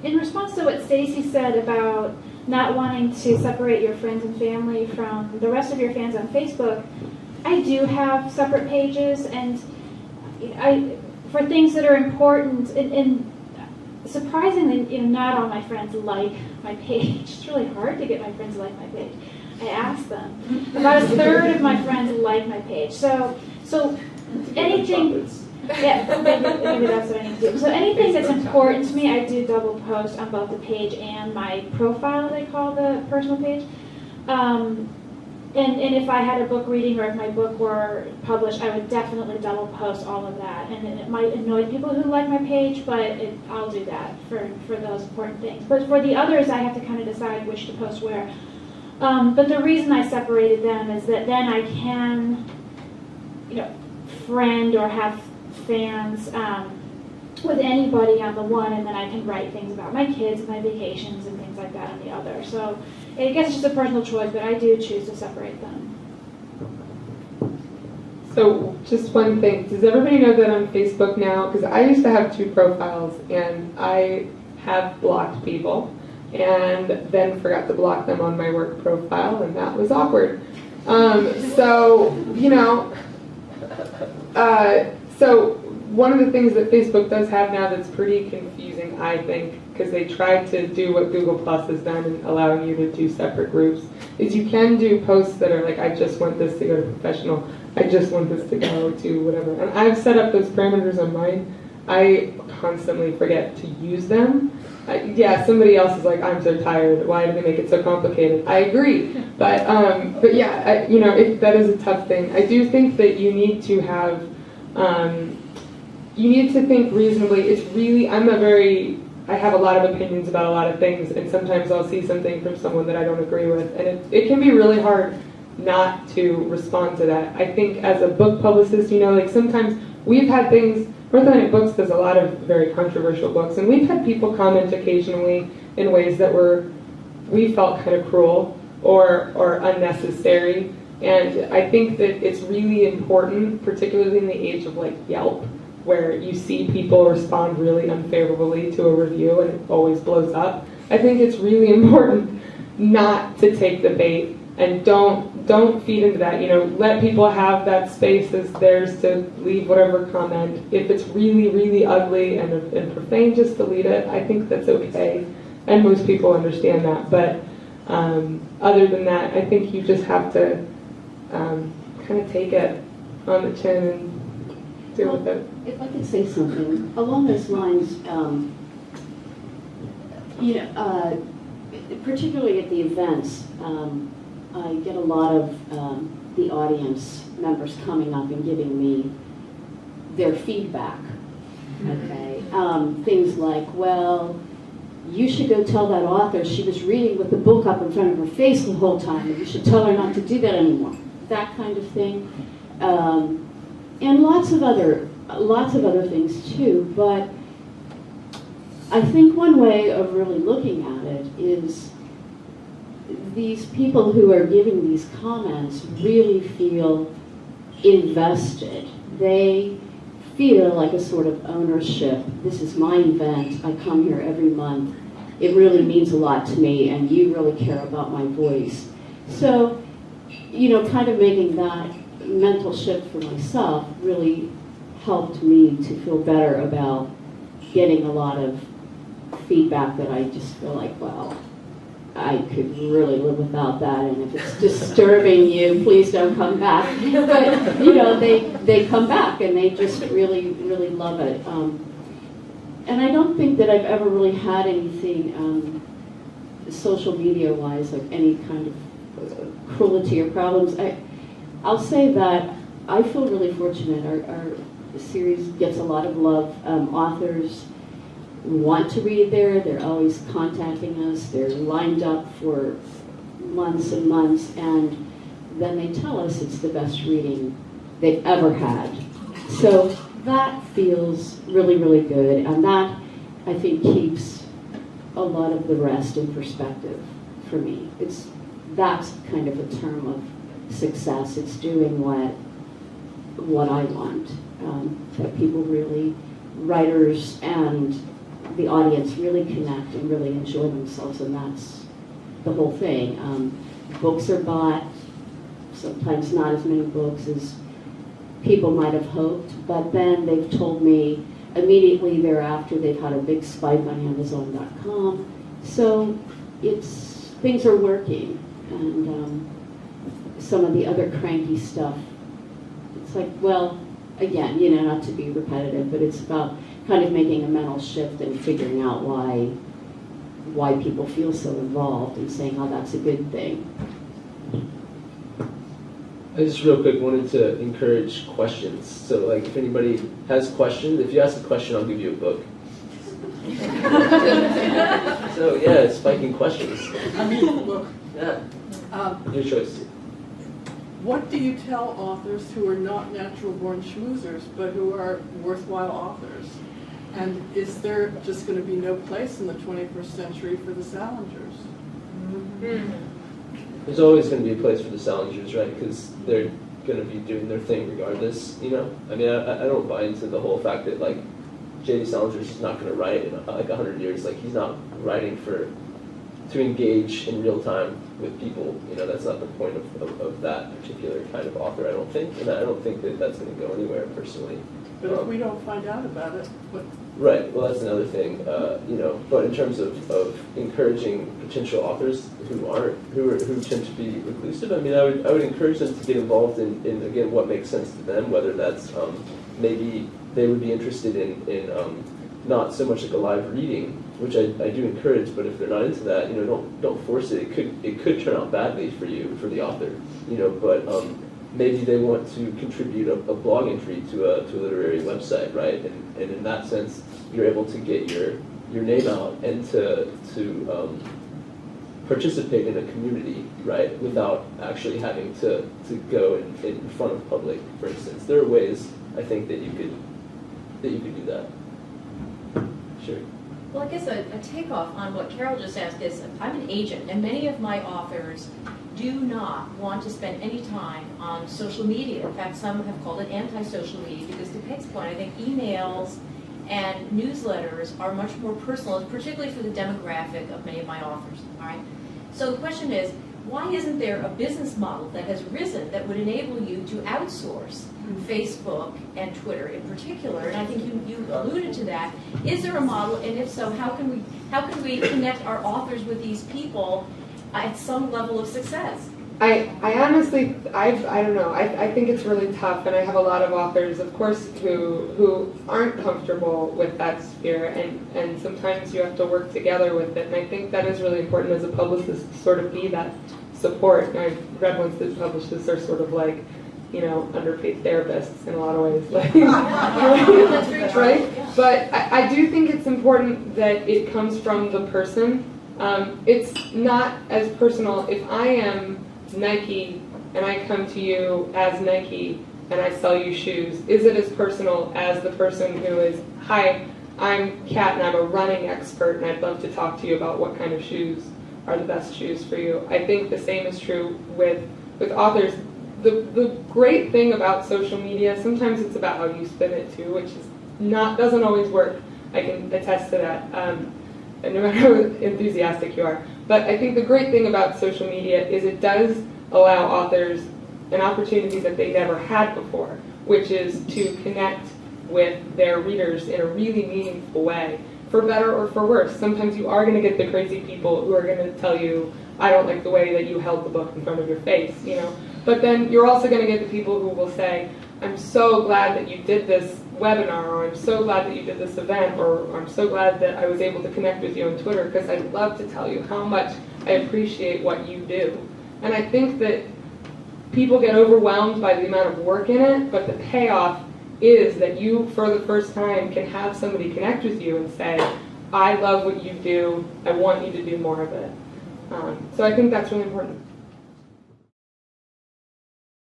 in response to what Stacy said about not wanting to separate your friends and family from the rest of your fans on Facebook, I do have separate pages, and for things that are important, and surprisingly, not all my friends like my page. It's really hard to get my friends to like my page. I asked them. About a third of my friends like my page. So anything, yeah, maybe that's what I need to do. So anything that's important to me, I do double post on both the page and my profile, they call the personal page. And if I had a book reading or if my book were published, I would definitely double post all of that. And it might annoy people who like my page, but I'll do that for those important things. But for the others, I have to kind of decide which to post where. But the reason I separated them is that then I can, friend or have fans with anybody on the one, and then I can write things about my kids and my vacations and things like that on the other. So I guess it's just a personal choice, but I do choose to separate them. So just one thing, does everybody know that on Facebook now, because I used to have 2 profiles and I have blocked people and then forgot to block them on my work profile, and that was awkward. So one of the things that Facebook does have now that's pretty confusing, I think, because they tried to do what Google Plus has done and allowing you to do separate groups, is you can do posts that are like, I just want this to go to professional, I just want this to go to whatever. And I've set up those parameters on mine. I constantly forget to use them. Somebody else is like, I'm so tired, why do they make it so complicated? I agree, but yeah, if that is a tough thing. I do think that you need to have, you need to think reasonably. It's really, I have a lot of opinions about a lot of things, and sometimes I'll see something from someone that I don't agree with, and it can be really hard not to respond to that. I think as a book publicist, sometimes we've had things, North Atlantic Books does a lot of very controversial books, and we've had people comment occasionally in ways that we felt kind of cruel or unnecessary. And I think that it's really important, particularly in the age of like Yelp, where you see people respond really unfavorably to a review and it always blows up. I think it's really important not to take the bait and don't feed into that. Let people have that space as theirs to leave whatever comment. If it's really, really ugly and profane, just delete it. I think that's okay, and most people understand that. But other than that, I think you just have to kind of take it on the chin and deal with it. If I could say something along those lines, particularly at the events, I get a lot of the audience members coming up and giving me their feedback. Okay, things like, well, you should go tell that author she was reading with the book up in front of her face the whole time, and you should tell her not to do that anymore. That kind of thing, and lots of other things too. But I think one way of really looking at it is these people who are giving these comments really feel invested. They feel like a sort of ownership. This is my event. I come here every month. It really means a lot to me, and you really care about my voice. So, kind of making that mental shift for myself really helped me to feel better about getting a lot of feedback that I just feel like, well, I could really live without that, and if it's disturbing you, please don't come back. But, they come back, and they just really, really love it. And I don't think that I've ever really had anything social media-wise, like any kind of cruelty or problems. I'll say that I feel really fortunate. Our series gets a lot of love. Authors want to read there. They're always contacting us. They're lined up for months and months, and then they tell us it's the best reading they've ever had. So that feels really, really good, and that, I think, keeps a lot of the rest in perspective for me. That's kind of a term of success. It's doing what I want. That people really, writers and the audience really connect and really enjoy themselves, and that's the whole thing. Books are bought, sometimes not as many books as people might have hoped, but then they've told me immediately thereafter they've had a big spike on Amazon.com. So things are working, and some of the other cranky stuff, it's like, well, again, not to be repetitive, but it's about kind of making a mental shift and figuring out why people feel so involved and saying, oh, that's a good thing. I just real quick wanted to encourage questions. So like if anybody has questions, if you ask a question, I'll give you a book. So yeah, spiking questions. I mean, look, Yeah, your choice. what do you tell authors who are not natural-born schmoozers, but who are worthwhile authors? And is there just going to be no place in the 21st century for the Salingers? There's always going to be a place for the Salingers, right? Because they're going to be doing their thing regardless, I mean, I don't buy into the whole fact that, like, J.D. Salinger's just not going to write in, like, 100 years. Like, he's not writing to engage in real time with people. That's not the point of that particular kind of author, I don't think. And I don't think that that's going to go anywhere, personally. But if we don't find out about it, what? Right. Well, that's another thing. But in terms of encouraging potential authors who tend to be reclusive, I mean, I would encourage them to get involved in again what makes sense to them. Whether that's maybe they would be interested in not so much like a live reading, which I do encourage. But if they're not into that, don't force it. It could turn out badly for you, for the author. But maybe they want to contribute a blog entry to a literary website, right? And in that sense, you're able to get your name out and to participate in a community, right? Without actually having to go in front of public, for instance. There are ways, I think, that you could do that. Sure. Well, I guess a takeoff on what Carol just asked is, I'm an agent, and many of my authors do not want to spend any time on social media. In fact, some have called it anti-social media, because to Peg's point, I think emails and newsletters are much more personal, particularly for the demographic of many of my authors. All right. So the question is, why isn't there a business model that has risen that would enable you to outsource Facebook and Twitter in particular? And I think you alluded to that. Is there a model, and if so, how can we connect our authors with these people at some level of success? I honestly, I don't know. I think it's really tough, and I have a lot of authors, of course, who aren't comfortable with that sphere, and sometimes you have to work together with it. And I think that is really important as a publicist to sort of be that support. And I've read once that publicists are sort of like, underpaid therapists in a lot of ways. Like, That's very true. right? Yeah. But I do think it's important that it comes from the person. It's not as personal. If I am Nike and I come to you as Nike and I sell you shoes, is it as personal as the person who is, hi, I'm Kat and I'm a running expert and I'd love to talk to you about what kind of shoes are the best shoes for you? I think the same is true with authors. The great thing about social media, sometimes it's about how you spin it too, which is doesn't always work. I can attest to that, no matter how enthusiastic you are. But I think the great thing about social media is it does allow authors an opportunity that they never had before, which is to connect with their readers in a really meaningful way, for better or for worse. Sometimes you are going to get the crazy people who are going to tell you, I don't like the way that you held the book in front of your face, But then you're also going to get the people who will say, I'm so glad that you did this webinar, or I'm so glad that you did this event, or I'm so glad that I was able to connect with you on Twitter, because I'd love to tell you how much I appreciate what you do. And I think that people get overwhelmed by the amount of work in it, but the payoff is that you, for the first time, can have somebody connect with you and say, I love what you do, I want you to do more of it. So I think that's really important.